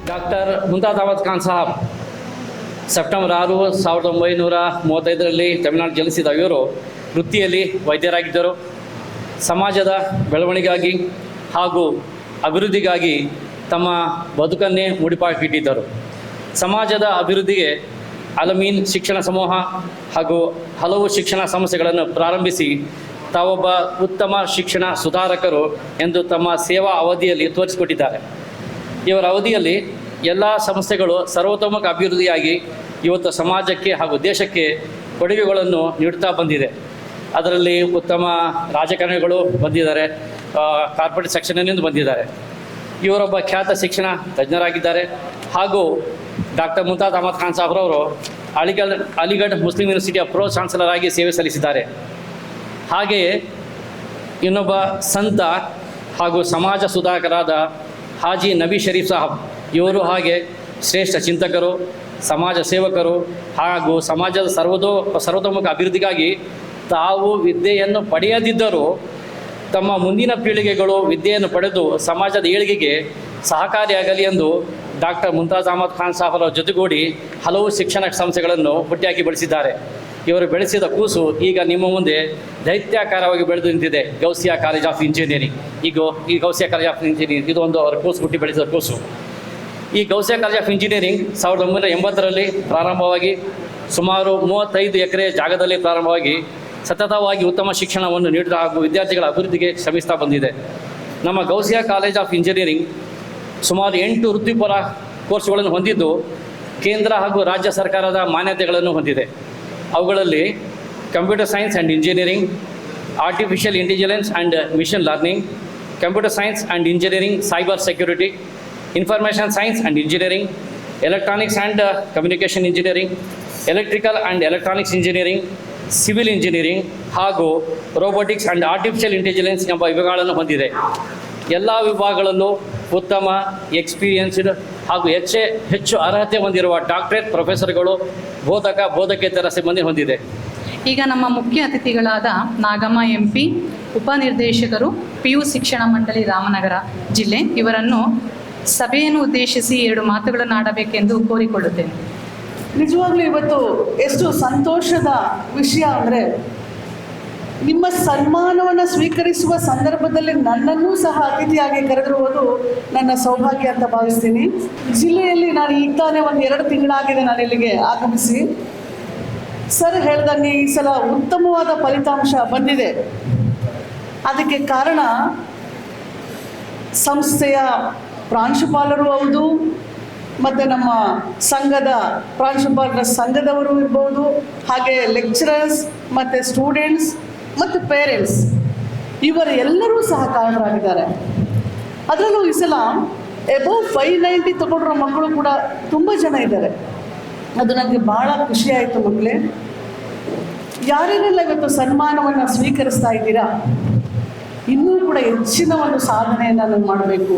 Doctor Mumtaz Ahmed Khan Sahab September 6, 1935 Tamil Nadu ಜನಿಸಿದ ಇವರು ವೃತ್ತಿಯಲ್ಲಿ ವೈದ್ಯರಾಗಿದ್ದರು. ಸಮಾಜದ ಬೆಳವಣಿಗೆಗಾಗಿ ಹಾಗೂ ಅಭಿವೃದ್ಧಿಗಾಗಿ ತಮ್ಮ ಬದುಕನ್ನೇ ಮುಡಿಪಾಗಿಟ್ಟಿದ್ದರು. ಸಮಾಜದ ಅಭಿವೃದ್ಧಿಗೆ ಅಲಮೀನ್ ಶಿಕ್ಷಣ ಸಮೂಹ ಹಾಗೂ ಹಲವು ಶಿಕ್ಷಣ ಸಂಸ್ಥೆಗಳನ್ನು ಪ್ರಾರಂಭಿಸಿ ತಾವೊಬ್ಬ ಉತ್ತಮ ಶಿಕ್ಷಣ ಸುಧಾರಕರು ಎಂದು ತಮ್ಮ ಸೇವಾ ಅವಧಿಯಲ್ಲಿ ತೋರಿಸಿಕೊಟ್ಟಿದ್ದಾರೆ. ಇವರ ಅವಧಿಯಲ್ಲಿ ಎಲ್ಲ ಸಂಸ್ಥೆಗಳು ಸರ್ವತೋಮುಖ ಅಭಿವೃದ್ಧಿಯಾಗಿ ಇವತ್ತು ಸಮಾಜಕ್ಕೆ ಹಾಗೂ ದೇಶಕ್ಕೆ ಕೊಡುಗೆಗಳನ್ನು ನೀಡುತ್ತಾ ಬಂದಿದೆ. ಅದರಲ್ಲಿ ಉತ್ತಮ ರಾಜಕಾರಣಿಗಳು ಬಂದಿದ್ದಾರೆ, ಕಾರ್ಪೊರೇಟ್ ಸೆಕ್ಷನ್ನಿಂದ ಬಂದಿದ್ದಾರೆ. ಇವರೊಬ್ಬ ಖ್ಯಾತ ಶಿಕ್ಷಣ ತಜ್ಞರಾಗಿದ್ದಾರೆ. ಹಾಗೂ ಡಾಕ್ಟರ್ ಮುಂತಾಜ್ ಅಹಮದ್ ಖಾನ್ ಸಾಹಬ್ರವರು ಅಲಿಗಢ್ ಮುಸ್ಲಿಂ ಯೂನಿವರ್ಸಿಟಿಯ ಪ್ರೋ ಚಾನ್ಸಲರ್ ಆಗಿ ಸೇವೆ ಸಲ್ಲಿಸಿದ್ದಾರೆ. ಹಾಗೆಯೇ ಇನ್ನೊಬ್ಬ ಸಂತ ಹಾಗೂ ಸಮಾಜ ಸುಧಾರಕರಾದ ಹಾಜಿ ನಬಿ ಶರೀಫ್ ಸಾಹಬ್ ಇವರು ಹಾಗೆ ಶ್ರೇಷ್ಠ ಚಿಂತಕರು, ಸಮಾಜ ಸೇವಕರು ಹಾಗೂ ಸಮಾಜದ ಸರ್ವತೋಮುಖ ಅಭಿವೃದ್ಧಿಗಾಗಿ ತಾವು ವಿದ್ಯೆಯನ್ನು ಪಡೆಯದಿದ್ದರೂ ತಮ್ಮ ಮುಂದಿನ ಪೀಳಿಗೆಗಳು ವಿದ್ಯೆಯನ್ನು ಪಡೆದು ಸಮಾಜದ ಏಳಿಗೆಗೆ ಸಹಕಾರಿಯಾಗಲಿ ಎಂದು ಡಾಕ್ಟರ್ ಮುಂತಾಜ್ ಅಹಮದ್ ಖಾನ್ ಸಾಹಬರ ಜೊತೆಗೂಡಿ ಹಲವು ಶಿಕ್ಷಣ ಸಂಸ್ಥೆಗಳನ್ನು ಹುಟ್ಟಿಹಾಕಿ ಬೆಳೆಸಿದ್ದಾರೆ. ಇವರು ಬೆಳೆಸಿದ ಕೂಸು ಈಗ ನಿಮ್ಮ ಮುಂದೆ ದೈತ್ಯಾಕಾರವಾಗಿ ಬೆಳೆದು ನಿಂತಿದೆ. Ghousia college of engineering. ಈ ಗೌಸಿಯಾ ಕಾಲೇಜ್ ಆಫ್ ಇಂಜಿನಿಯರಿಂಗ್ ಇದು ಒಂದು ಅವರ ಕೂಸು ಹುಟ್ಟಿ ಬೆಳೆಸಿದ ಕೂಸು. ಈ ಗೌಸಿಯಾ ಕಾಲೇಜ್ ಆಫ್ ಇಂಜಿನಿಯರಿಂಗ್ 1980ರಲ್ಲಿ ಪ್ರಾರಂಭವಾಗಿ ಸುಮಾರು 35 ಎಕರೆ ಜಾಗದಲ್ಲಿ ಪ್ರಾರಂಭವಾಗಿ ಸತತವಾಗಿ ಉತ್ತಮ ಶಿಕ್ಷಣವನ್ನು ನೀಡಿದ ಹಾಗೂ ವಿದ್ಯಾರ್ಥಿಗಳ ಅಭಿವೃದ್ಧಿಗೆ ಶ್ರಮಿಸ್ತಾ ಬಂದಿದೆ. ನಮ್ಮ ಗೌಸಿಯಾ ಕಾಲೇಜ್ ಆಫ್ ಇಂಜಿನಿಯರಿಂಗ್ ಸುಮಾರು 8 ವೃತ್ತಿಪರ ಕೋರ್ಸ್ಗಳನ್ನು ಹೊಂದಿದ್ದು ಕೇಂದ್ರ ಹಾಗೂ ರಾಜ್ಯ ಸರ್ಕಾರದ ಮಾನ್ಯತೆಗಳನ್ನು ಹೊಂದಿದೆ. ಅವುಗಳಲ್ಲಿ computer science and engineering, artificial intelligence and mission learning, computer science and engineering, cyber security, information science and engineering, electronics and communication engineering, electrical and electronics engineering, civil engineering ಹಾಗೂ ರೋಬೋಟಿಕ್ಸ್ ಆ್ಯಂಡ್ ಆರ್ಟಿಫಿಷಿಯಲ್ ಇಂಟೆಲಿಜೆನ್ಸ್ ಎಂಬ ವಿಭಾಗಗಳನ್ನು ಹೊಂದಿದೆ. ಎಲ್ಲ ವಿಭಾಗಗಳಲ್ಲೂ ಉತ್ತಮ experienced ಹಾಗೂ ಹೆಚ್ಚು ಅರ್ಹತೆ ಹೊಂದಿರುವ ಡಾಕ್ಟರೇಟ್ ಪ್ರೊಫೆಸರ್ಗಳು, ಬೋಧಕೇತರ ಸಿಬ್ಬಂದಿ ಹೊಂದಿದೆ. ಈಗ ನಮ್ಮ ಮುಖ್ಯ ಅತಿಥಿಗಳಾದ ನಾಗಮ್ಮ MP, ಉಪನಿರ್ದೇಶಕರು PU ಶಿಕ್ಷಣ ಮಂಡಳಿ ರಾಮನಗರ ಜಿಲ್ಲೆ, ಇವರನ್ನು ಸಭೆಯನ್ನು ಉದ್ದೇಶಿಸಿ 2 ಮಾತುಗಳನ್ನು ಆಡಬೇಕೆಂದು ಕೋರಿಕೊಳ್ಳುತ್ತೇನೆ. ನಿಜವಾಗ್ಲೂ ಇವತ್ತು ಎಷ್ಟು ಸಂತೋಷದ ವಿಷಯ ಅಂದರೆ, ನಿಮ್ಮ ಸನ್ಮಾನವನ್ನು ಸ್ವೀಕರಿಸುವ ಸಂದರ್ಭದಲ್ಲಿ ನನ್ನನ್ನೂ ಸಹ ಅತಿಥಿಯಾಗಿ ಕರೆದಿರುವುದು ನನ್ನ ಸೌಭಾಗ್ಯ ಅಂತ ಭಾವಿಸ್ತೀನಿ. ಜಿಲ್ಲೆಯಲ್ಲಿ ನಾನು ಈಗ ತಾನೇ 1-2 ತಿಂಗಳಾಗಿದೆ ನಾನು ಇಲ್ಲಿಗೆ ಆಗಮಿಸಿ. ಸರ್ ಹೇಳ್ದಂಗೆ ಈ ಸಲ ಉತ್ತಮವಾದ ಫಲಿತಾಂಶ ಬಂದಿದೆ. ಅದಕ್ಕೆ ಕಾರಣ ಸಂಸ್ಥೆಯ ಪ್ರಾಂಶುಪಾಲರು ಹೌದು, ಮತ್ತು ನಮ್ಮ ಸಂಘದ ಪ್ರಾಂಶುಪಾಲರ ಸಂಘದವರು ಇರ್ಬೋದು, ಹಾಗೆ ಲೆಕ್ಚರರ್ಸ್ ಮತ್ತು ಸ್ಟೂಡೆಂಟ್ಸ್ ಮತ್ತು ಪೇರೆಂಟ್ಸ್ ಇವರೆಲ್ಲರೂ ಸಹ ಕಾರಣರಾಗಿದ್ದಾರೆ. ಅದರಲ್ಲೂ ಈ ಸಲ ಎಬೋವ್ 590 ತಗೊಂಡಿರೋ ಮಕ್ಕಳು ಕೂಡ ತುಂಬ ಜನ ಇದ್ದಾರೆ. ಅದು ನನಗೆ ಭಾಳ ಖುಷಿಯಾಯಿತು. ಮಕ್ಕಳೇ, ಯಾರ್ಯಾರೆಲ್ಲ ಇವತ್ತು ಸನ್ಮಾನವನ್ನು ಸ್ವೀಕರಿಸ್ತಾ ಇದ್ದೀರಾ, ಇನ್ನೂ ಕೂಡ ಹೆಚ್ಚಿನ ಒಂದು ಸಾಧನೆಯನ್ನು ನಾನು ಮಾಡಬೇಕು.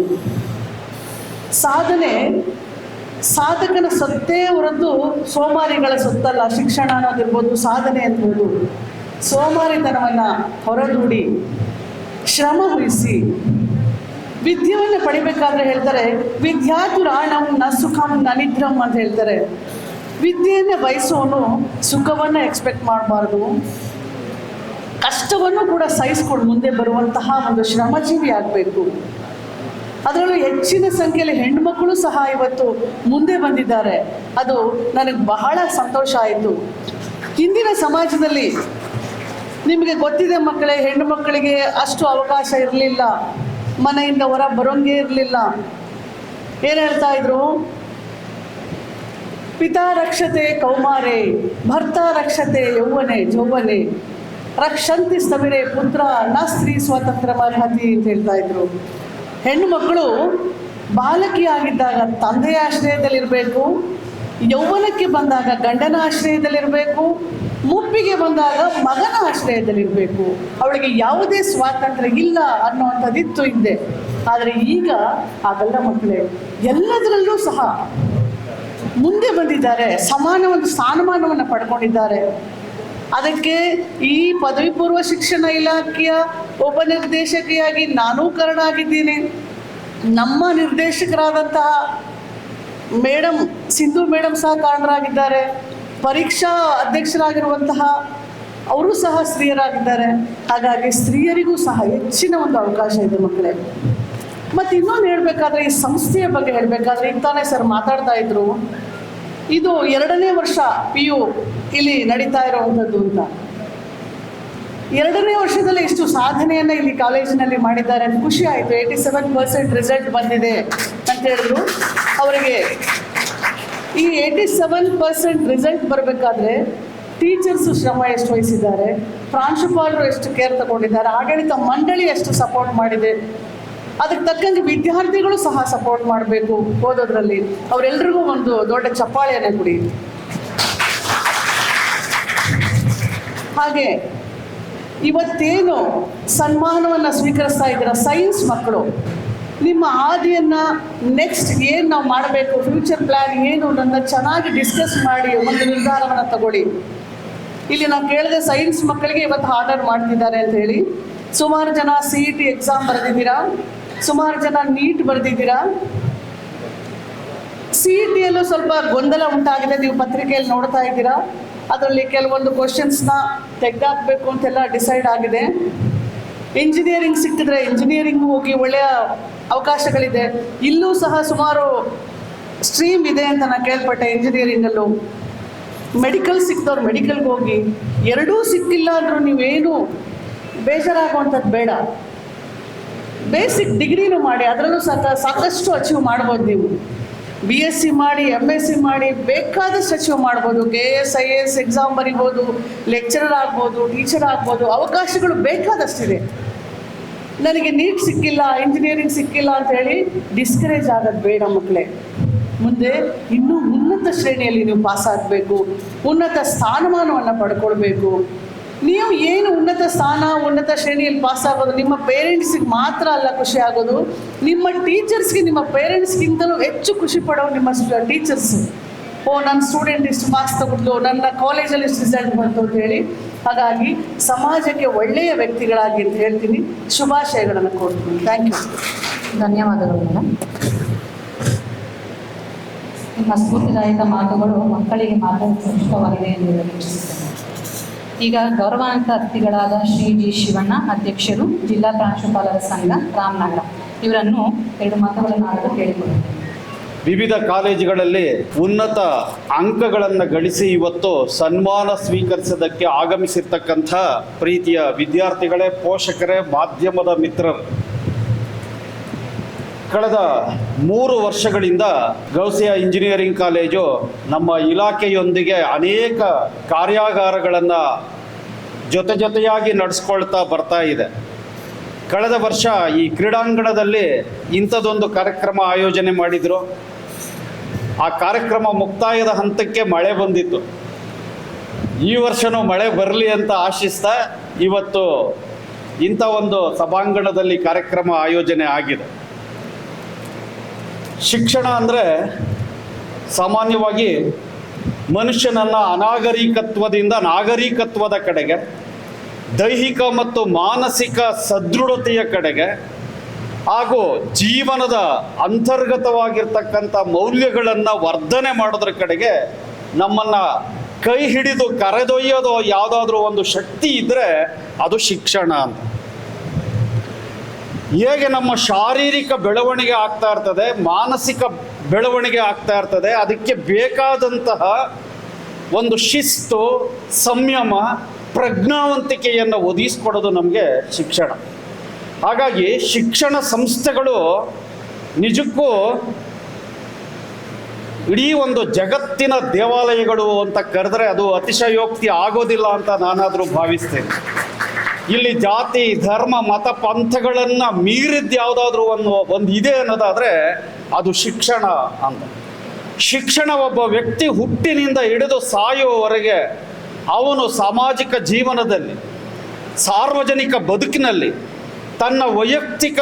ಸಾಧಕನ ಸೊತ್ತೇ ಹೊರತು ಸೋಮಾರಿಗಳ ಸೊತ್ತಲ್ಲ. ಶಿಕ್ಷಣ ಅನ್ನೋದಿರ್ಬೋದು, ಸಾಧನೆ ಅಂದ್ಬೋದು, ಸೋಮಾರಿತನವನ್ನು ಹೊರದೂಡಿ ಶ್ರಮ ವಹಿಸಿ ವಿದ್ಯೆಯನ್ನು ಪಡಿಬೇಕಾದ್ರೆ ಹೇಳ್ತಾರೆ, ವಿದ್ಯಾತುರಾಣಂ ನ ಸುಖಂ ನ ನಿದ್ರಂ ಅಂತ ಹೇಳ್ತಾರೆ. ವಿದ್ಯೆಯನ್ನು ಬಯಸೋನು ಸುಖವನ್ನು ಎಕ್ಸ್ಪೆಕ್ಟ್ ಮಾಡಬಾರ್ದು, ಕಷ್ಟವನ್ನು ಕೂಡ ಸಹಿಸ್ಕೊಂಡು ಮುಂದೆ ಬರುವಂತಹ ಒಂದು ಶ್ರಮಜೀವಿ ಆಗಬೇಕು. ಅದರಲ್ಲೂ ಹೆಚ್ಚಿನ ಸಂಖ್ಯೆಯಲ್ಲಿ ಹೆಣ್ಣುಮಕ್ಕಳು ಸಹ ಇವತ್ತು ಮುಂದೆ ಬಂದಿದ್ದಾರೆ. ಅದು ನನಗೆ ಬಹಳ ಸಂತೋಷ ಆಯಿತು. ಇಂದಿನ ಸಮಾಜದಲ್ಲಿ ನಿಮಗೆ ಗೊತ್ತಿದೆ ಮಕ್ಕಳೇ, ಹೆಣ್ಣು ಮಕ್ಕಳಿಗೆ ಅಷ್ಟು ಅವಕಾಶ ಇರಲಿಲ್ಲ, ಮನೆಯಿಂದ ಹೊರ ಬರೋಂಗೇ ಇರಲಿಲ್ಲ. ಏನು ಹೇಳ್ತಾ ಇದ್ರು, ಪಿತಾ ರಕ್ಷತೆ ಕೌಮಾರೆ, ಭರ್ತ ರಕ್ಷತೆ ಯೌವನೆ, ರಕ್ಷಂತಿ ಸ್ಥವಿರೆ ಪುತ್ರ ನ ಸ್ತ್ರೀ ಸ್ವಾತಂತ್ರ್ಯ ಅರ್ಹತಿ ಅಂತ ಹೇಳ್ತಾ ಇದ್ರು. ಹೆಣ್ಣು ಮಕ್ಕಳು ಬಾಲಕಿಯಾಗಿದ್ದಾಗ ತಂದೆಯ ಆಶ್ರಯದಲ್ಲಿರಬೇಕು, ಯೌವನಕ್ಕೆ ಬಂದಾಗ ಗಂಡನ ಆಶ್ರಯದಲ್ಲಿರಬೇಕು, ಮುಪ್ಪಿಗೆ ಬಂದಾಗ ಮಗನ ಆಶ್ರಯದಲ್ಲಿರಬೇಕು. ಅವಳಿಗೆ ಯಾವುದೇ ಸ್ವಾತಂತ್ರ್ಯ ಇಲ್ಲ ಅನ್ನುವಂಥದ್ದಿತ್ತು ಹಿಂದೆ. ಆದರೆ ಈಗ ಹಾಗಲ್ಲ ಮಕ್ಕಳೇ, ಎಲ್ಲದರಲ್ಲೂ ಸಹ ಮುಂದೆ ಬಂದಿದ್ದಾರೆ, ಸಮಾನ ಒಂದು ಸ್ಥಾನಮಾನವನ್ನು ಪಡ್ಕೊಂಡಿದ್ದಾರೆ. ಅದಕ್ಕೆ ಈ ಪದವಿ ಪೂರ್ವ ಶಿಕ್ಷಣ ಇಲಾಖೆಯ ಉಪನಿರ್ದೇಶಕಿಯಾಗಿ ನಾನೂ ಕಾರಣ ಆಗಿದ್ದೀನಿ. ನಮ್ಮ ನಿರ್ದೇಶಕರಾದಂತಹ ಮೇಡಮ್ ಸಿಂಧು ಮೇಡಮ್ ಸಹ ಕಾರಣರಾಗಿದ್ದಾರೆ. ಪರೀಕ್ಷಾ ಅಧ್ಯಕ್ಷರಾಗಿರುವಂತಹ ಅವರು ಸಹ ಸ್ತ್ರೀಯರಾಗಿದ್ದಾರೆ. ಹಾಗಾಗಿ ಸ್ತ್ರೀಯರಿಗೂ ಸಹ ಹೆಚ್ಚಿನ ಒಂದು ಅವಕಾಶ ಇದೆ ಮಕ್ಕಳೇ. ಮತ್ತು ಇನ್ನೊಂದು ಹೇಳಬೇಕಾದ್ರೆ, ಈ ಸಂಸ್ಥೆಯ ಬಗ್ಗೆ ಹೇಳಬೇಕಾದ್ರೆ, ಈಗ ತಾನೇ ಸರ್ ಮಾತಾಡ್ತಾ ಇದ್ರು, ಇದು 2ನೇ ವರ್ಷ PU ಇಲ್ಲಿ ನಡೀತಾ ಇರುವಂಥದ್ದು ಅಂತ. 2ನೇ ವರ್ಷದಲ್ಲಿ ಇಷ್ಟು ಸಾಧನೆಯನ್ನು ಇಲ್ಲಿ ಕಾಲೇಜಿನಲ್ಲಿ ಮಾಡಿದ್ದಾರೆ ಅಂತ ಖುಷಿ ಆಯಿತು. 87% ರಿಸಲ್ಟ್ ಬಂದಿದೆ ಅಂತ ಹೇಳಿದ್ರು. ಅವರಿಗೆ ಈ 87% ರಿಸಲ್ಟ್ ಬರಬೇಕಾದ್ರೆ ಟೀಚರ್ಸು ಶ್ರಮ ಎಷ್ಟು ವಹಿಸಿದ್ದಾರೆ, ಪ್ರಾಂಶುಪಾಲರು ಎಷ್ಟು ಕೇರ್ ತಗೊಂಡಿದ್ದಾರೆ, ಆಡಳಿತ ಮಂಡಳಿ ಎಷ್ಟು ಸಪೋರ್ಟ್ ಮಾಡಿದೆ, ಅದಕ್ಕೆ ತಕ್ಕಂಗೆ ವಿದ್ಯಾರ್ಥಿಗಳು ಸಹ ಸಪೋರ್ಟ್ ಮಾಡಬೇಕು ಓದೋದ್ರಲ್ಲಿ. ಅವರೆಲ್ಲರಿಗೂ ಒಂದು ದೊಡ್ಡ ಚಪ್ಪಾಳೆಯನ್ನು ಕೊಡಿ. ಹಾಗೆ ಇವತ್ತೇನು ಸನ್ಮಾನವನ್ನು ಸ್ವೀಕರಿಸ್ತಾ ಇದ್ದೀರ ಸೈನ್ಸ್ ಮಕ್ಕಳು, ನಿಮ್ಮ ಹಾದಿಯನ್ನು ನೆಕ್ಸ್ಟ್ ಏನು ನಾವು ಮಾಡಬೇಕು, ಫ್ಯೂಚರ್ ಪ್ಲ್ಯಾನ್ ಏನು ಅನ್ನೋದನ್ನ ಚೆನ್ನಾಗಿ ಡಿಸ್ಕಸ್ ಮಾಡಿ ಒಂದು ನಿರ್ಧಾರವನ್ನು ತಗೊಳ್ಳಿ. ಇಲ್ಲಿ ನಾವು ಕೇಳಿದೆ ಸೈನ್ಸ್ ಮಕ್ಕಳಿಗೆ ಇವತ್ತು ಆರ್ಡರ್ ಮಾಡ್ತಿದ್ದಾರೆ ಅಂತ ಹೇಳಿ. ಸುಮಾರು ಜನ CET ಎಕ್ಸಾಮ್ ಬರೆದಿದ್ದೀರಾ, ಸುಮಾರು ಜನ ನೀಟ್ ಬರೆದಿದ್ದೀರಾ. CETಯಲ್ಲೂ ಸ್ವಲ್ಪ ಗೊಂದಲ ಉಂಟಾಗಿದೆ, ನೀವು ಪತ್ರಿಕೆಯಲ್ಲಿ ನೋಡ್ತಾ ಇದ್ದೀರಾ. ಅದರಲ್ಲಿ ಕೆಲವೊಂದು ಕ್ವಶನ್ಸ್ನ ತೆಗೆದಾಕಬೇಕು ಅಂತೆಲ್ಲ ಡಿಸೈಡ್ ಆಗಿದೆ. ಇಂಜಿನಿಯರಿಂಗ್ ಸಿಕ್ಕಿದ್ರೆ ಇಂಜಿನಿಯರಿಂಗ್ ಹೋಗಿ ಒಳ್ಳೆಯ ಅವಕಾಶಗಳಿದೆ. ಇಲ್ಲೂ ಸಹ ಸುಮಾರು ಸ್ಟ್ರೀಮ್ ಇದೆ ಅಂತ ನಾನು ಕೇಳ್ಪಟ್ಟೆ ಇಂಜಿನಿಯರಿಂಗಲ್ಲೂ. ಮೆಡಿಕಲ್ ಸಿಕ್ಕಿದವ್ರು ಮೆಡಿಕಲ್ಗೆ ಹೋಗಿ, ಎರಡೂ ಸಿಕ್ಕಿಲ್ಲ ಅಂದರೂ ನೀವೇನು ಬೇಜಾರಾಗುವಂಥದ್ದು ಬೇಡ. ಬೇಸಿಕ್ ಡಿಗ್ರಿನೂ ಮಾಡಿ, ಅದರಲ್ಲೂ ಸಾಕಷ್ಟು ಅಚೀವ್ ಮಾಡ್ಬೋದು. ನೀವು BSc ಮಾಡಿ, MSc ಮಾಡಿ, ಬೇಕಾದಷ್ಟು ಅಚೀವ್ ಮಾಡ್ಬೋದು. KS IAS ಎಕ್ಸಾಮ್ ಬರಿಬೋದು, ಲೆಕ್ಚರರ್ ಆಗ್ಬೋದು, ಟೀಚರ್ ಆಗ್ಬೋದು. ಅವಕಾಶಗಳು ಬೇಕಾದಷ್ಟಿದೆ. ನನಗೆ ನೀಟ್ ಸಿಕ್ಕಿಲ್ಲ, ಇಂಜಿನಿಯರಿಂಗ್ ಸಿಕ್ಕಿಲ್ಲ ಅಂತ ಹೇಳಿ ಡಿಸ್ಕರೇಜ್ ಆಗೋದು ಬೇಡ ಮಕ್ಕಳೇ. ಮುಂದೆ ಇನ್ನೂ ಉನ್ನತ ಶ್ರೇಣಿಯಲ್ಲಿ ನೀವು ಪಾಸಾಗಬೇಕು, ಉನ್ನತ ಸ್ಥಾನಮಾನವನ್ನು ಪಡ್ಕೊಳ್ಬೇಕು. ನೀವು ಏನು ಉನ್ನತ ಸ್ಥಾನ, ಉನ್ನತ ಶ್ರೇಣಿಯಲ್ಲಿ ಪಾಸಾಗೋದು ನಿಮ್ಮ ಪೇರೆಂಟ್ಸಿಗೆ ಮಾತ್ರ ಅಲ್ಲ ಖುಷಿ ಆಗೋದು, ನಿಮ್ಮ ಟೀಚರ್ಸ್ಗೆ, ನಿಮ್ಮ ಪೇರೆಂಟ್ಸ್ಗಿಂತಲೂ ಹೆಚ್ಚು ಖುಷಿ ಪಡೋರು ನಿಮ್ಮ ಟೀಚರ್ಸು. ನನ್ನ ಸ್ಟೂಡೆಂಟ್ ಇಷ್ಟು ಮಾರ್ಕ್ಸ್ ತಗೊಂಡ್ಲು, ನನ್ನ ಕಾಲೇಜಲ್ಲಿ ಇಷ್ಟು ರಿಸಲ್ಟ್ ಬಂತು ಅಂತ ಹೇಳಿ. ಹಾಗಾಗಿ ಸಮಾಜಕ್ಕೆ ಒಳ್ಳೆಯ ವ್ಯಕ್ತಿಗಳಾಗಿ ಅಂತ ಹೇಳ್ತೀನಿ. ಶುಭಾಶಯಗಳನ್ನು ಕೊಡ್ತೀನಿ. Thank you. ಧನ್ಯವಾದಗಳು ಮೇಡಮ್. ನಿಮ್ಮ ಸ್ಫೂರ್ತಿದಾಯಕ ಮಾತುಗಳು ಮಕ್ಕಳಿಗೆ ಮಾರ್ಗದರ್ಶಕವಾಗಿದೆ ಎಂದು ಯೋಚಿಸುತ್ತೇನೆ. ಈಗ ಗೌರವಾನ್ವಿತ ಅತಿಥಿಗಳಾದ ಶ್ರೀ G. ಶಿವಣ್ಣ, ಅಧ್ಯಕ್ಷರು, ಜಿಲ್ಲಾ ಪ್ರಾಂಶುಪಾಲರ ಸಂಘ ರಾಮನಗರ, ಇವರನ್ನು 2 ಮಾತುಗಳನ್ನು ಆಡಲು ಕೇಳಿಕೊಳ್ಳುತ್ತೇನೆ. ವಿವಿಧ ಕಾಲೇಜುಗಳಲ್ಲಿ ಉನ್ನತ ಅಂಕಗಳನ್ನು ಗಳಿಸಿ ಇವತ್ತು ಸನ್ಮಾನ ಸ್ವೀಕರಿಸೋದಕ್ಕೆ ಆಗಮಿಸಿರ್ತಕ್ಕಂಥ ಪ್ರೀತಿಯ ವಿದ್ಯಾರ್ಥಿಗಳೇ, ಪೋಷಕರೇ, ಮಾಧ್ಯಮದ ಮಿತ್ರರು, ಕಳೆದ 3 ವರ್ಷಗಳಿಂದ ಗೌಸಿಯಾ ಇಂಜಿನಿಯರಿಂಗ್ ಕಾಲೇಜು ನಮ್ಮ ಇಲಾಖೆಯೊಂದಿಗೆ ಅನೇಕ ಕಾರ್ಯಾಗಾರಗಳನ್ನು ಜೊತೆಯಾಗಿ ನಡೆಸ್ಕೊಳ್ತಾ ಬರ್ತಾ ಇದೆ. ಕಳೆದ ವರ್ಷ ಈ ಕ್ರೀಡಾಂಗಣದಲ್ಲಿ ಇಂಥದ್ದೊಂದು ಕಾರ್ಯಕ್ರಮ ಆಯೋಜನೆ ಮಾಡಿದರು. ಆ ಕಾರ್ಯಕ್ರಮ ಮುಕ್ತಾಯದ ಹಂತಕ್ಕೆ ಮಳೆ ಬಂದಿತ್ತು. ಈ ವರ್ಷವೂ ಮಳೆ ಬರಲಿ ಅಂತ ಆಶಿಸ್ತಾ ಇವತ್ತು ಇಂಥ ಒಂದು ಸಭಾಂಗಣದಲ್ಲಿ ಕಾರ್ಯಕ್ರಮ ಆಯೋಜನೆ ಆಗಿದೆ. ಶಿಕ್ಷಣ ಅಂದರೆ ಸಾಮಾನ್ಯವಾಗಿ ಮನುಷ್ಯನನ್ನು ಅನಾಗರಿಕತ್ವದಿಂದ ನಾಗರಿಕತ್ವದ ಕಡೆಗೆ, ದೈಹಿಕ ಮತ್ತು ಮಾನಸಿಕ ಸದೃಢತೆಯ ಕಡೆಗೆ ಹಾಗೂ ಜೀವನದ ಅಂತರ್ಗತವಾಗಿರ್ತಕ್ಕಂಥ ಮೌಲ್ಯಗಳನ್ನು ವರ್ಧನೆ ಮಾಡೋದ್ರ ಕಡೆಗೆ ನಮ್ಮನ್ನು ಕೈ ಹಿಡಿದು ಕರೆದೊಯ್ಯೋದು ಯಾವುದಾದ್ರೂ ಒಂದು ಶಕ್ತಿ ಇದ್ದರೆ ಅದು ಶಿಕ್ಷಣ ಅಂತ. ಹೇಗೆ ನಮ್ಮ ಶಾರೀರಿಕ ಬೆಳವಣಿಗೆ ಆಗ್ತಾ ಇರ್ತದೆ, ಮಾನಸಿಕ ಬೆಳವಣಿಗೆ ಆಗ್ತಾ ಇರ್ತದೆ, ಅದಕ್ಕೆ ಬೇಕಾದಂತಹ ಒಂದು ಶಿಸ್ತು, ಸಂಯಮ, ಪ್ರಜ್ಞಾವಂತಿಕೆಯನ್ನು ಒದಗಿಸ್ಕೊಡೋದು ನಮಗೆ ಶಿಕ್ಷಣ. ಹಾಗಾಗಿ ಶಿಕ್ಷಣ ಸಂಸ್ಥೆಗಳು ನಿಜಕ್ಕೂ ಇಡೀ ಒಂದು ಜಗತ್ತಿನ ದೇವಾಲಯಗಳು ಅಂತ ಕರೆದ್ರೆ ಅದು ಅತಿಶಯೋಕ್ತಿ ಆಗೋದಿಲ್ಲ ಅಂತ ನಾನಾದರೂ ಭಾವಿಸ್ತೇನೆ. ಇಲ್ಲಿ ಜಾತಿ, ಧರ್ಮ, ಮತ, ಪಂಥಗಳನ್ನು ಮೀರಿದ್ದು ಯಾವುದಾದ್ರೂ ಒಂದು ಇದೆ ಅನ್ನೋದಾದರೆ ಅದು ಶಿಕ್ಷಣ ಅಂತ. ಶಿಕ್ಷಣ ಒಬ್ಬ ವ್ಯಕ್ತಿ ಹುಟ್ಟಿನಿಂದ ಹಿಡಿದು ಸಾಯುವವರೆಗೆ ಅವನು ಸಾಮಾಜಿಕ ಜೀವನದಲ್ಲಿ, ಸಾರ್ವಜನಿಕ ಬದುಕಿನಲ್ಲಿ, ತನ್ನ ವೈಯಕ್ತಿಕ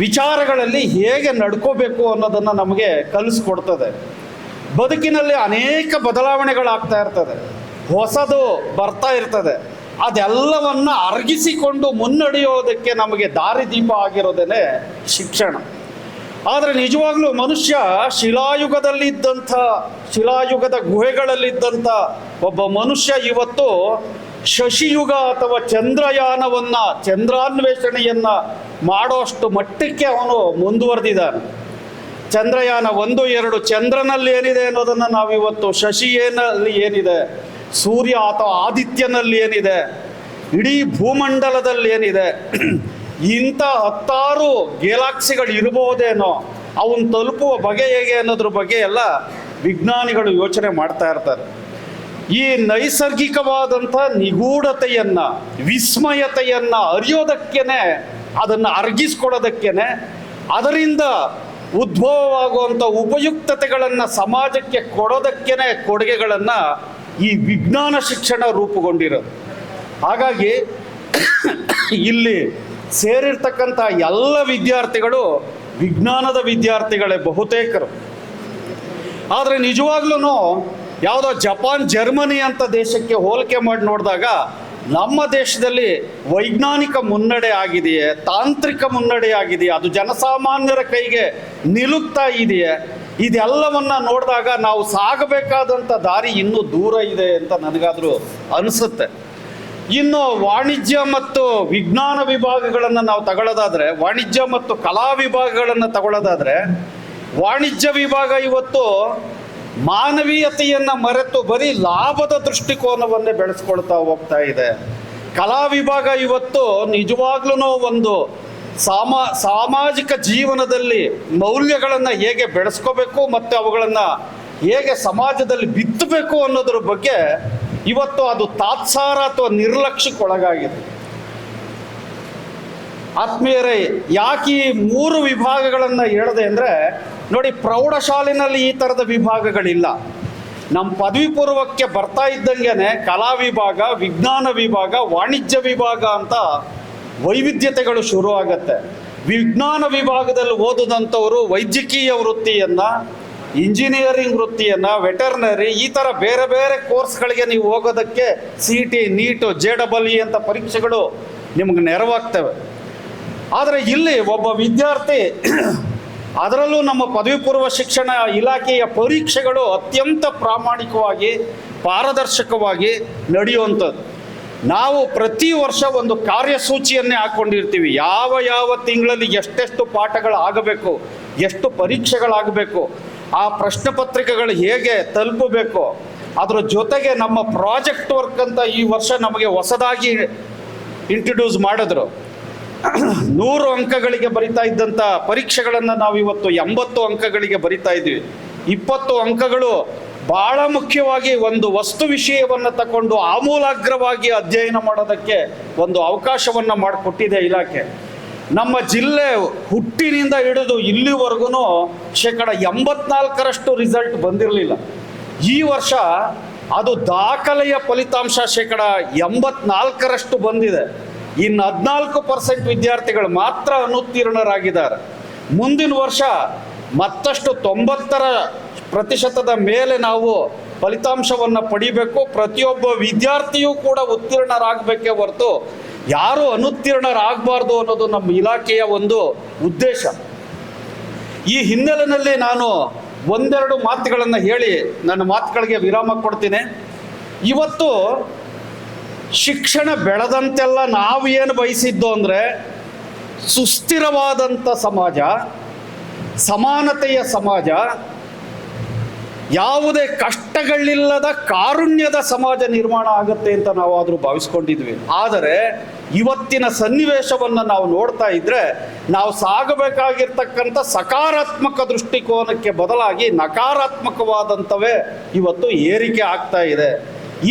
ವಿಚಾರಗಳಲ್ಲಿ ಹೇಗೆ ನಡ್ಕೋಬೇಕು ಅನ್ನೋದನ್ನು ನಮಗೆ ಕಲಿಸ್ಕೊಡ್ತದೆ. ಬದುಕಿನಲ್ಲಿ ಅನೇಕ ಬದಲಾವಣೆಗಳಾಗ್ತಾ ಇರ್ತದೆ, ಹೊಸದು ಬರ್ತಾ ಇರ್ತದೆ. ಅದೆಲ್ಲವನ್ನು ಅರಗಿಸಿಕೊಂಡು ಮುನ್ನಡೆಯೋದಕ್ಕೆ ನಮಗೆ ದಾರಿದೀಪ ಆಗಿರೋದೇ ಶಿಕ್ಷಣ. ಆದರೆ ನಿಜವಾಗ್ಲೂ ಮನುಷ್ಯ ಶಿಲಾಯುಗದ ಗುಹೆಗಳಲ್ಲಿದ್ದಂಥ ಒಬ್ಬ ಮನುಷ್ಯ ಇವತ್ತು ಶಶಿಯುಗ ಅಥವಾ ಚಂದ್ರಾನ್ವೇಷಣೆಯನ್ನ ಮಾಡೋಷ್ಟು ಮಟ್ಟಕ್ಕೆ ಅವನು ಮುಂದುವರೆದಿದ್ದಾನೆ. ಚಂದ್ರಯಾನ 1, 2 ಚಂದ್ರನಲ್ಲಿ ಏನಿದೆ ಅನ್ನೋದನ್ನು ನಾವಿವತ್ತು ಶಶಿಯಲ್ಲಿ ಏನಿದೆ, ಸೂರ್ಯ ಅಥವಾ ಆದಿತ್ಯನಲ್ಲಿ ಏನಿದೆ, ಇಡೀ ಭೂಮಂಡಲದಲ್ಲಿ ಏನಿದೆ, ಇಂಥ 10 ಗ್ಯಾಲಾಕ್ಸಿಗಳು ಇರಬಹುದೇನೋ, ಅವನ್ನ ತಲುಪುವ ಬಗೆ ಹೇಗೆ ಅನ್ನೋದ್ರ ಬಗ್ಗೆ ಎಲ್ಲ ವಿಜ್ಞಾನಿಗಳು ಯೋಚನೆ ಮಾಡ್ತಾ ಇರ್ತಾರೆ. ಈ ನೈಸರ್ಗಿಕವಾದಂಥ ನಿಗೂಢತೆಯನ್ನ, ವಿಸ್ಮಯತೆಯನ್ನ ಅರಿಯೋದಕ್ಕೇನೆ, ಅದನ್ನು ಅರ್ಗಿಸ್ಕೊಡೋದಕ್ಕೇನೆ, ಅದರಿಂದ ಉದ್ಭವವಾಗುವಂಥ ಉಪಯುಕ್ತತೆಗಳನ್ನು ಸಮಾಜಕ್ಕೆ ಕೊಡೋದಕ್ಕೇನೆ ಕೊಡುಗೆಗಳನ್ನು ಈ ವಿಜ್ಞಾನ ಶಿಕ್ಷಣ ರೂಪುಗೊಂಡಿರೋದು. ಹಾಗಾಗಿ ಇಲ್ಲಿ ಸೇರಿರ್ತಕ್ಕಂಥ ಎಲ್ಲ ವಿದ್ಯಾರ್ಥಿಗಳು ವಿಜ್ಞಾನದ ವಿದ್ಯಾರ್ಥಿಗಳೇ ಬಹುತೇಕರು. ಆದರೆ ನಿಜವಾಗ್ಲೂ ಯಾವುದೋ ಜಪಾನ್, ಜರ್ಮನಿ ಅಂತ ದೇಶಕ್ಕೆ ಹೋಲಿಕೆ ಮಾಡಿ ನೋಡಿದಾಗ ನಮ್ಮ ದೇಶದಲ್ಲಿ ವೈಜ್ಞಾನಿಕ ಮುನ್ನಡೆ ಆಗಿದೆಯೇ, ತಾಂತ್ರಿಕ ಮುನ್ನಡೆ ಆಗಿದೆಯೇ, ಅದು ಜನಸಾಮಾನ್ಯರ ಕೈಗೆ ನಿಲುಕ್ತಾ ಇದೆಯೇ, ಇದೆಲ್ಲವನ್ನ ನೋಡಿದಾಗ ನಾವು ಸಾಗಬೇಕಾದಂಥ ದಾರಿ ಇನ್ನೂ ದೂರ ಇದೆ ಅಂತ ನನಗಾದರೂ ಅನಿಸುತ್ತೆ. ಇನ್ನು ವಾಣಿಜ್ಯ ಮತ್ತು ವಿಜ್ಞಾನ ವಿಭಾಗಗಳನ್ನು ನಾವು ತಗೊಳ್ಳೋದಾದ್ರೆ, ವಾಣಿಜ್ಯ ಮತ್ತು ಕಲಾ ವಿಭಾಗಗಳನ್ನು ತಗೊಳ್ಳೋದಾದ್ರೆ, ವಾಣಿಜ್ಯ ವಿಭಾಗ ಇವತ್ತು ಮಾನವೀಯತೆಯನ್ನು ಮರೆತು ಬರೀ ಲಾಭದ ದೃಷ್ಟಿಕೋನವನ್ನೇ ಬೆಳೆಸ್ಕೊಳ್ತಾ ಹೋಗ್ತಾ ಇದೆ. ಕಲಾ ವಿಭಾಗ ಇವತ್ತು ನಿಜವಾಗ್ಲೂ ಒಂದು ಸಾಮಾಜಿಕ ಜೀವನದಲ್ಲಿ ಮೌಲ್ಯಗಳನ್ನು ಹೇಗೆ ಬೆಳೆಸ್ಕೋಬೇಕು ಮತ್ತು ಅವುಗಳನ್ನು ಹೇಗೆ ಸಮಾಜದಲ್ಲಿ ಬಿತ್ತಬೇಕು ಅನ್ನೋದ್ರ ಬಗ್ಗೆ ಇವತ್ತು ಅದು ತಾತ್ಸಾರ ಅಥವಾ ನಿರ್ಲಕ್ಷ್ಯಕ್ಕೊಳಗಾಗಿದೆ. ಆತ್ಮೀಯರೇ, ಯಾಕೆ ಈ 3 ವಿಭಾಗಗಳನ್ನು ಹೇಳಿದೆ ಅಂದರೆ, ನೋಡಿ, ಪ್ರೌಢಶಾಲಿನಲ್ಲಿ ಈ ಥರದ ವಿಭಾಗಗಳಿಲ್ಲ. ನಮ್ಮ ಪದವಿ ಪೂರ್ವಕ್ಕೆ ಬರ್ತಾ ಇದ್ದಂಗೆ ಕಲಾ ವಿಭಾಗ, ವಿಜ್ಞಾನ ವಿಭಾಗ, ವಾಣಿಜ್ಯ ವಿಭಾಗ ಅಂತ ವೈವಿಧ್ಯತೆಗಳು ಶುರು ಆಗತ್ತೆ. ವಿಜ್ಞಾನ ವಿಭಾಗದಲ್ಲಿ ಓದಿದಂಥವರು ವೈದ್ಯಕೀಯ ವೃತ್ತಿಯನ್ನು, ಇಂಜಿನಿಯರಿಂಗ್ ವೃತ್ತಿಯನ್ನು, ವೆಟರ್ನರಿ, ಈ ಥರ ಬೇರೆ ಬೇರೆ ಕೋರ್ಸ್ಗಳಿಗೆ ನೀವು ಹೋಗೋದಕ್ಕೆ CET, NEET, JEE ಅಂತ ಪರೀಕ್ಷೆಗಳು ನಿಮ್ಗೆ ನೆರವಾಗ್ತವೆ. ಆದರೆ ಇಲ್ಲಿ ಒಬ್ಬ ವಿದ್ಯಾರ್ಥಿ, ಅದರಲ್ಲೂ ನಮ್ಮ ಪದವಿ ಪೂರ್ವ ಶಿಕ್ಷಣ ಇಲಾಖೆಯ ಪರೀಕ್ಷೆಗಳು ಅತ್ಯಂತ ಪ್ರಾಮಾಣಿಕವಾಗಿ, ಪಾರದರ್ಶಕವಾಗಿ ನಡೆಯುವಂಥದ್ದು. ನಾವು ಪ್ರತಿ ವರ್ಷ ಒಂದು ಕಾರ್ಯಸೂಚಿಯನ್ನೇ ಹಾಕ್ಕೊಂಡಿರ್ತೀವಿ. ಯಾವ ತಿಂಗಳಲ್ಲಿ ಎಷ್ಟೆಷ್ಟು ಪಾಠಗಳು ಆಗಬೇಕು, ಎಷ್ಟು ಪರೀಕ್ಷೆಗಳಾಗಬೇಕು, ಆ ಪ್ರಶ್ನೆ ಪತ್ರಿಕೆಗಳು ಹೇಗೆ ತಲುಪಬೇಕು, ಅದರ ಜೊತೆಗೆ ನಮ್ಮ ಪ್ರಾಜೆಕ್ಟ್ ವರ್ಕ್ ಅಂತ ಈ ವರ್ಷ ನಮಗೆ ಹೊಸದಾಗಿ ಇಂಟ್ರೊಡ್ಯೂಸ್ ಮಾಡಿದ್ರು. 100 ಅಂಕಗಳಿಗೆ ಬರಿತಾ ಇದ್ದಂಥ ಪರೀಕ್ಷೆಗಳನ್ನು ನಾವು ಇವತ್ತು 80 ಅಂಕಗಳಿಗೆ ಬರಿತಾ ಇದ್ವಿ. 20 ಅಂಕಗಳು ಬಹಳ ಮುಖ್ಯವಾಗಿ ಒಂದು ವಸ್ತು ವಿಷಯವನ್ನು ತಗೊಂಡು ಆಮೂಲಾಗ್ರವಾಗಿ ಅಧ್ಯಯನ ಮಾಡೋದಕ್ಕೆ ಒಂದು ಅವಕಾಶವನ್ನು ಮಾಡಿಕೊಟ್ಟಿದೆ ಇಲಾಖೆ. ನಮ್ಮ ಜಿಲ್ಲೆ ಹುಟ್ಟಿನಿಂದ ಹಿಡಿದು ಇಲ್ಲಿವರೆಗೂ 84% ರಿಸಲ್ಟ್ ಬಂದಿರಲಿಲ್ಲ. ಈ ವರ್ಷ ಅದು ದಾಖಲೆಯ ಫಲಿತಾಂಶ 84% ಬಂದಿದೆ. ಇನ್ನು 14% ವಿದ್ಯಾರ್ಥಿಗಳು ಮಾತ್ರ ಅನುತ್ತೀರ್ಣರಾಗಿದ್ದಾರೆ. ಮುಂದಿನ ವರ್ಷ ಮತ್ತಷ್ಟು 90% ಮೇಲೆ ನಾವು ಫಲಿತಾಂಶವನ್ನು ಪಡಿಬೇಕು. ಪ್ರತಿಯೊಬ್ಬ ವಿದ್ಯಾರ್ಥಿಯೂ ಕೂಡ ಉತ್ತೀರ್ಣರಾಗಬೇಕೇ ಹೊರತು ಯಾರೂ ಅನುತ್ತೀರ್ಣರಾಗಬಾರ್ದು ಅನ್ನೋದು ನಮ್ಮ ಇಲಾಖೆಯ ಒಂದು ಉದ್ದೇಶ. ಈ ಹಿನ್ನೆಲೆಯಲ್ಲಿ ನಾನು 1-2 ಮಾತುಗಳನ್ನು ಹೇಳಿ ನನ್ನ ಮಾತುಗಳಿಗೆ ವಿರಾಮ ಕೊಡ್ತೀನಿ. ಇವತ್ತು ಶಿಕ್ಷಣ ಬೆಳೆದಂತೆಲ್ಲ ನಾವು ಏನು ಬಯಸಿದ್ದು ಅಂದರೆ ಸುಸ್ಥಿರವಾದಂಥ ಸಮಾಜ, ಸಮಾನತೆಯ ಸಮಾಜ, ಯಾವುದೇ ಕಷ್ಟಗಳಿಲ್ಲದ ಕಾರುಣ್ಯದ ಸಮಾಜ ನಿರ್ಮಾಣ ಆಗುತ್ತೆ ಅಂತ ನಾವು ಆದರೂ ಭಾವಿಸ್ಕೊಂಡಿದ್ವಿ. ಆದರೆ ಇವತ್ತಿನ ಸನ್ನಿವೇಶವನ್ನು ನಾವು ನೋಡ್ತಾ ಇದ್ರೆ ನಾವು ಸಾಗಬೇಕಾಗಿರ್ತಕ್ಕಂಥ ಸಕಾರಾತ್ಮಕ ದೃಷ್ಟಿಕೋನಕ್ಕೆ ಬದಲಾಗಿ ನಕಾರಾತ್ಮಕವಾದಂಥವೇ ಇವತ್ತು ಏರಿಕೆ ಆಗ್ತಾ ಇದೆ.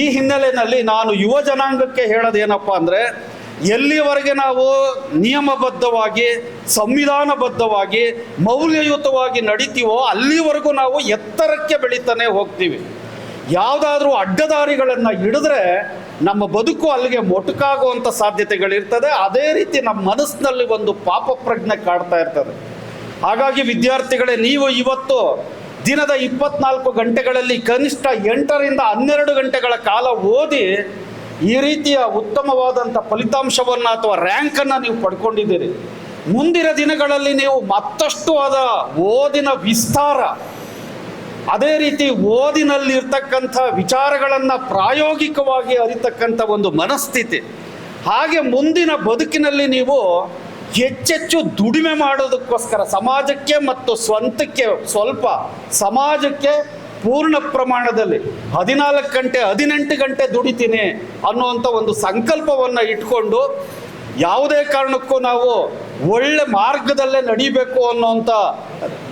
ಈ ಹಿನ್ನೆಲೆಯಲ್ಲಿ ನಾನು ಯುವ ಜನಾಂಗಕ್ಕೆ ಹೇಳೋದೇನಪ್ಪ ಅಂದರೆ, ಎಲ್ಲಿವರೆಗೆ ನಾವು ನಿಯಮಬದ್ಧವಾಗಿ, ಸಂವಿಧಾನಬದ್ಧವಾಗಿ, ಮೌಲ್ಯಯುತವಾಗಿ ನಡೀತೀವೋ ಅಲ್ಲಿವರೆಗೂ ನಾವು ಎತ್ತರಕ್ಕೆ ಬೆಳೀತಾನೆ ಹೋಗ್ತೀವಿ. ಯಾವುದಾದ್ರೂ ಅಡ್ಡದಾರಿಗಳನ್ನು ಹಿಡಿದ್ರೆ ನಮ್ಮ ಬದುಕು ಅಲ್ಲಿಗೆ ಮೊಟಕಾಗುವಂಥ ಸಾಧ್ಯತೆಗಳಿರ್ತದೆ. ಅದೇ ರೀತಿ ನಮ್ಮ ಮನಸ್ಸಿನಲ್ಲಿ ಒಂದು ಪಾಪ ಪ್ರಜ್ಞೆ ಕಾಡ್ತಾ ಇರ್ತದೆ. ಹಾಗಾಗಿ ವಿದ್ಯಾರ್ಥಿಗಳೇ, ನೀವು ಇವತ್ತು ದಿನದ 24 ಗಂಟೆಗಳಲ್ಲಿ ಕನಿಷ್ಠ 8 ರಿಂದ 12 ಗಂಟೆಗಳ ಕಾಲ ಓದಿ ಈ ರೀತಿಯ ಉತ್ತಮವಾದಂಥ ಫಲಿತಾಂಶವನ್ನು ಅಥವಾ ರ್ಯಾಂಕನ್ನು ನೀವು ಪಡ್ಕೊಂಡಿದ್ದೀರಿ. ಮುಂದಿನ ದಿನಗಳಲ್ಲಿ ನೀವು ಮತ್ತಷ್ಟು ಅದ ಓದಿನ ವಿಸ್ತಾರ, ಅದೇ ರೀತಿ ಓದಿನಲ್ಲಿರ್ತಕ್ಕಂಥ ವಿಚಾರಗಳನ್ನು ಪ್ರಾಯೋಗಿಕವಾಗಿ ಅರಿತಕ್ಕಂಥ ಒಂದು ಮನಸ್ಥಿತಿ, ಹಾಗೆ ಮುಂದಿನ ಬದುಕಿನಲ್ಲಿ ನೀವು ಹೆಚ್ಚೆಚ್ಚು ದುಡಿಮೆ ಮಾಡೋದಕ್ಕೋಸ್ಕರ ಸಮಾಜಕ್ಕೆ ಮತ್ತು ಸ್ವಂತಕ್ಕೆ ಸ್ವಲ್ಪ, ಸಮಾಜಕ್ಕೆ ಪೂರ್ಣ ಪ್ರಮಾಣದಲ್ಲಿ 14 ಗಂಟೆ 18 ಗಂಟೆ ದುಡಿತೀನಿ ಅನ್ನುವಂಥ ಒಂದು ಸಂಕಲ್ಪವನ್ನು ಇಟ್ಕೊಂಡು ಯಾವುದೇ ಕಾರಣಕ್ಕೂ ನಾವು ಒಳ್ಳೆ ಮಾರ್ಗದಲ್ಲೇ ನಡಿಬೇಕು ಅನ್ನೋಂಥ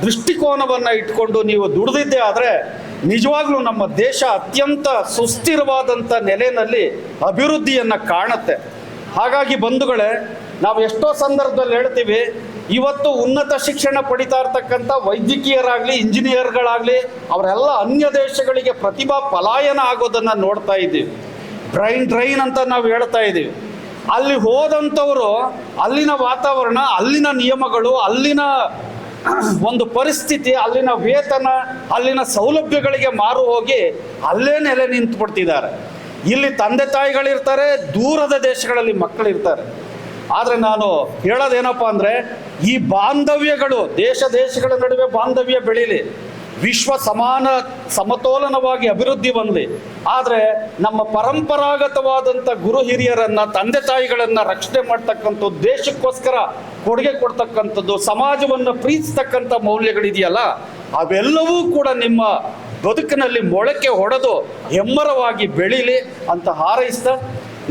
ದೃಷ್ಟಿಕೋನವನ್ನು ಇಟ್ಕೊಂಡು ನೀವು ದುಡಿದಿದ್ದೇ ಆದರೆ ನಿಜವಾಗ್ಲೂ ನಮ್ಮ ದೇಶ ಅತ್ಯಂತ ಸುಸ್ಥಿರವಾದಂಥ ನೆಲೆಯಲ್ಲಿ ಅಭಿವೃದ್ಧಿಯನ್ನು ಕಾಣುತ್ತೆ. ಹಾಗಾಗಿ ಬಂಧುಗಳೇ, ನಾವು ಎಷ್ಟೋ ಸಂದರ್ಭದಲ್ಲಿ ಹೇಳ್ತೀವಿ, ಇವತ್ತು ಉನ್ನತ ಶಿಕ್ಷಣ ಪಡಿತಾ ಇರ್ತಕ್ಕಂಥ ವೈದ್ಯಕೀಯರಾಗಲಿ, ಇಂಜಿನಿಯರ್ಗಳಾಗಲಿ ಅವರೆಲ್ಲ ಅನ್ಯ ದೇಶಗಳಿಗೆ ಪ್ರತಿಭಾ ಪಲಾಯನ ಆಗೋದನ್ನು ನೋಡ್ತಾ ಇದ್ದೀವಿ. ಡ್ರೈನ್ ಅಂತ ನಾವು ಹೇಳ್ತಾ ಇದ್ದೀವಿ. ಅಲ್ಲಿ ಹೋದಂಥವರು ಅಲ್ಲಿನ ವಾತಾವರಣ, ಅಲ್ಲಿನ ನಿಯಮಗಳು, ಅಲ್ಲಿನ ಒಂದು ಪರಿಸ್ಥಿತಿ, ಅಲ್ಲಿನ ವೇತನ, ಅಲ್ಲಿನ ಸೌಲಭ್ಯಗಳಿಗೆ ಮಾರು ಹೋಗಿ ಅಲ್ಲೇ ನೆಲೆ ನಿಂತುಬಿಡ್ತಿದ್ದಾರೆ. ಇಲ್ಲಿ ತಂದೆ ತಾಯಿಗಳಿರ್ತಾರೆ, ದೂರದ ದೇಶಗಳಲ್ಲಿ ಮಕ್ಕಳಿರ್ತಾರೆ. ಆದರೆ ನಾನು ಹೇಳೋದೇನಪ್ಪ ಅಂದರೆ, ಈ ಬಾಂಧವ್ಯಗಳು ದೇಶಗಳ ನಡುವೆ ಬಾಂಧವ್ಯ ಬೆಳೀಲಿ, ವಿಶ್ವ ಸಮತೋಲನವಾಗಿ ಅಭಿವೃದ್ಧಿ ಹೊಂದಲಿ. ಆದರೆ ನಮ್ಮ ಪರಂಪರಾಗತವಾದಂಥ ಗುರು ಹಿರಿಯರನ್ನು, ತಂದೆ ತಾಯಿಗಳನ್ನು ರಕ್ಷಣೆ ಮಾಡ್ತಕ್ಕಂಥದ್ದು, ದೇಶಕ್ಕೋಸ್ಕರ ಕೊಡುಗೆ ಕೊಡ್ತಕ್ಕಂಥದ್ದು, ಸಮಾಜವನ್ನು ಪ್ರೀತಿಸ್ತಕ್ಕಂಥ ಮೌಲ್ಯಗಳಿದೆಯಲ್ಲ, ಅವೆಲ್ಲವೂ ಕೂಡ ನಿಮ್ಮ ಬದುಕಿನಲ್ಲಿ ಮೊಳಕೆ ಹೊಡೆದು ಹೆಮ್ಮರವಾಗಿ ಬೆಳೀಲಿ ಅಂತ ಹಾರೈಸ್ತಾ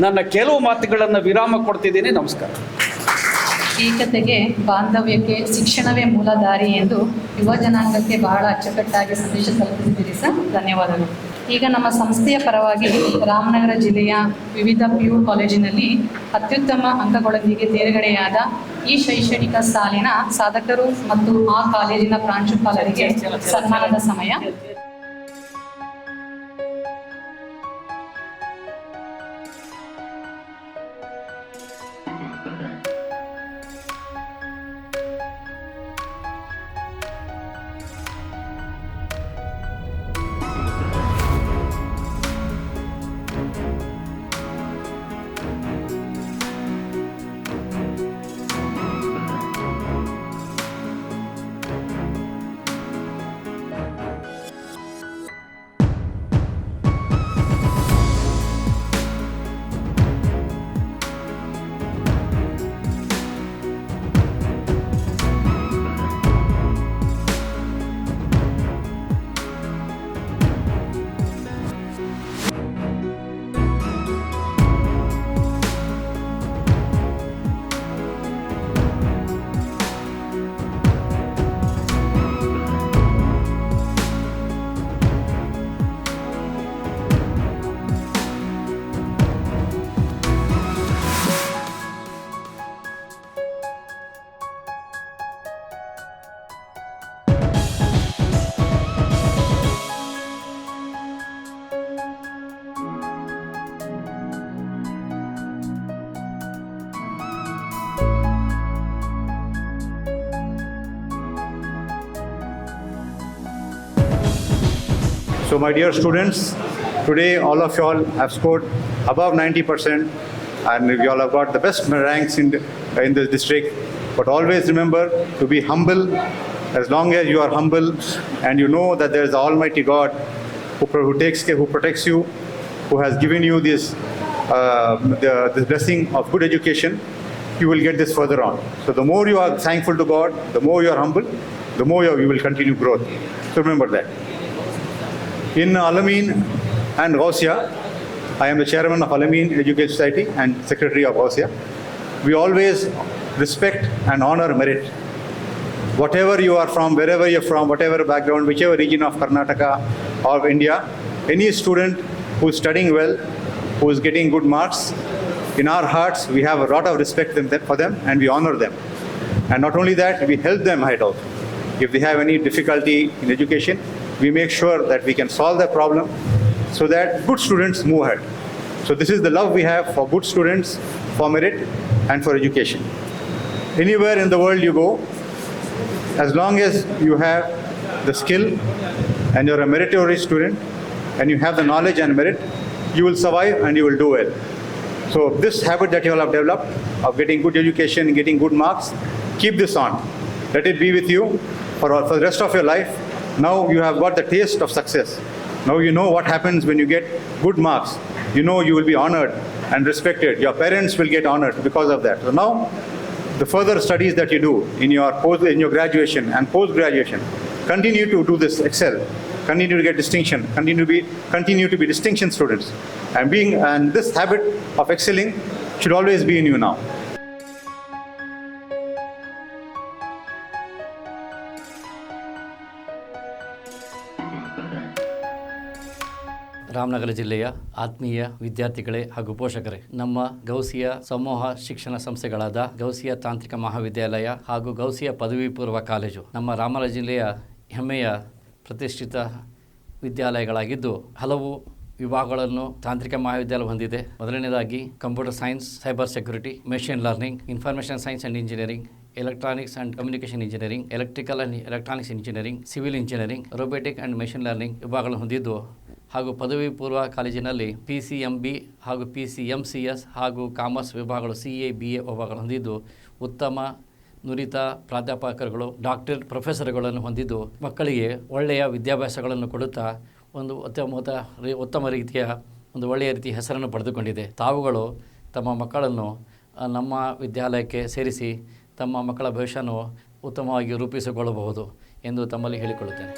ನನ್ನ ಕೆಲವು ಮಾತುಗಳನ್ನು ವಿರಾಮ ಕೊಡ್ತಿದ್ದೀನಿ. ನಮಸ್ಕಾರ. ಏಕತೆಗೆ, ಬಾಂಧವ್ಯಕ್ಕೆ ಶಿಕ್ಷಣವೇ ಮೂಲ ದಾರಿ ಎಂದು ಯುವ ಜನಾಂಗಕ್ಕೆ ಬಹಳ ಅಚ್ಚುಕಟ್ಟಾಗಿ ಸಂದೇಶ ತಲುಪಿಸಿದ್ದೀರಿ ಸರ್, ಧನ್ಯವಾದಗಳು. ಈಗ ನಮ್ಮ ಸಂಸ್ಥೆಯ ಪರವಾಗಿ ರಾಮನಗರ ಜಿಲ್ಲೆಯ ವಿವಿಧ PU ಕಾಲೇಜಿನಲ್ಲಿ ಅತ್ಯುತ್ತಮ ಅಂಕಗಳೊಂದಿಗೆ ತೇರ್ಗಡೆಯಾದ ಈ ಶೈಕ್ಷಣಿಕ ಸಾಲಿನ ಸಾಧಕರು ಮತ್ತು ಆ ಕಾಲೇಜಿನ ಪ್ರಾಂಶುಪಾಲರಿಗೆ ಸನ್ಮಾನದ ಸಮಯ. So my dear students, today all of you all have scored above 90% and you all have got the best ranks in this district. But always remember to be humble. As long as you are humble and you know that there is the Almighty God who protects you, who has given you this the blessing of good education, you will get this further on. So the more you are thankful to God, the more you are humble, the more you will continue growth. So remember that. In Al-Amin and Gausia, I am the chairman of Al-Amin Education Society and secretary of Gausia. We always respect and honor merit. Whatever you are from, wherever you're from, whatever background, whichever region of Karnataka or India, any student who is studying well, who is getting good marks, in our hearts we have a lot of respect for them and we honor them. And not only that, we help them ahead also. If they have any difficulty in education, we make sure that we can solve that problem so that good students move ahead. So this is the love we have for good students, for merit and for education. Anywhere in the world you go, as long as you have the skill and you're a meritorious student and you have the knowledge and merit, you will survive and you will do well. So this habit that you all have developed of getting good education and getting good marks, Keep this on. Let it be with you for the rest of your life. Now you have got the taste of success. Now you know what happens when you get good marks. You know you will be honored and respected. Your parents will get honored because of that. So now, the further studies that you do in your graduation and post-graduation, continue to do this, excel, continue to get distinction, continue to be distinction students. And this habit of excelling should always be in you now. Ramanagara ಜಿಲ್ಲೆಯ ಆತ್ಮೀಯ ವಿದ್ಯಾರ್ಥಿಗಳೇ ಹಾಗೂ ಪೋಷಕರೇ, ನಮ್ಮ ಗೌಸಿಯ ಸಮೂಹ ಶಿಕ್ಷಣ ಸಂಸ್ಥೆಗಳಾದ ಗೌಸಿಯ ತಾಂತ್ರಿಕ ಮಹಾವಿದ್ಯಾಲಯ ಹಾಗೂ ಗೌಸಿಯ ಪದವಿ ಪೂರ್ವ ಕಾಲೇಜು ನಮ್ಮ ರಾಮನಗರ ಜಿಲ್ಲೆಯ ಹೆಮ್ಮೆಯ ಪ್ರತಿಷ್ಠಿತ ವಿದ್ಯಾಲಯಗಳಾಗಿದ್ದು, ಹಲವು ವಿಭಾಗಗಳನ್ನು ತಾಂತ್ರಿಕ ಮಹಾವಿದ್ಯಾಲಯ ಹೊಂದಿದೆ. ಮೊದಲನೇದಾಗಿ computer science, cyber security, machine learning, information science and engineering, electronics and communication engineering, electrical and electronics engineering, civil engineering, robotic and machine learning ವಿಭಾಗಗಳನ್ನು ಹೊಂದಿದ್ದು, ಹಾಗೂ ಪದವಿ ಪೂರ್ವ ಕಾಲೇಜಿನಲ್ಲಿ PCMB ಹಾಗೂ PCMCS ಹಾಗೂ ಕಾಮರ್ಸ್ ವಿಭಾಗಗಳು CA BA ವಿಭಾಗಗಳು ಹೊಂದಿದ್ದು, ಉತ್ತಮ ನುರಿತ ಪ್ರಾಧ್ಯಾಪಕರುಗಳು, ಡಾಕ್ಟರ್, ಪ್ರೊಫೆಸರ್ಗಳನ್ನು ಹೊಂದಿದ್ದು, ಮಕ್ಕಳಿಗೆ ಒಳ್ಳೆಯ ವಿದ್ಯಾಭ್ಯಾಸಗಳನ್ನು ಕೊಡುತ್ತಾ ಒಂದು ಉತ್ತಮ ರೀತಿಯ ಒಂದು ಒಳ್ಳೆಯ ರೀತಿಯ ಹೆಸರನ್ನು ಪಡೆದುಕೊಂಡಿದೆ. ತಾವುಗಳು ತಮ್ಮ ಮಕ್ಕಳನ್ನು ನಮ್ಮ ವಿದ್ಯಾಲಯಕ್ಕೆ ಸೇರಿಸಿ ತಮ್ಮ ಮಕ್ಕಳ ಭವಿಷ್ಯವನ್ನು ಉತ್ತಮವಾಗಿ ರೂಪಿಸಿಕೊಳ್ಳಬಹುದು ಎಂದು ತಮ್ಮಲ್ಲಿ ಹೇಳಿಕೊಳ್ಳುತ್ತೇನೆ.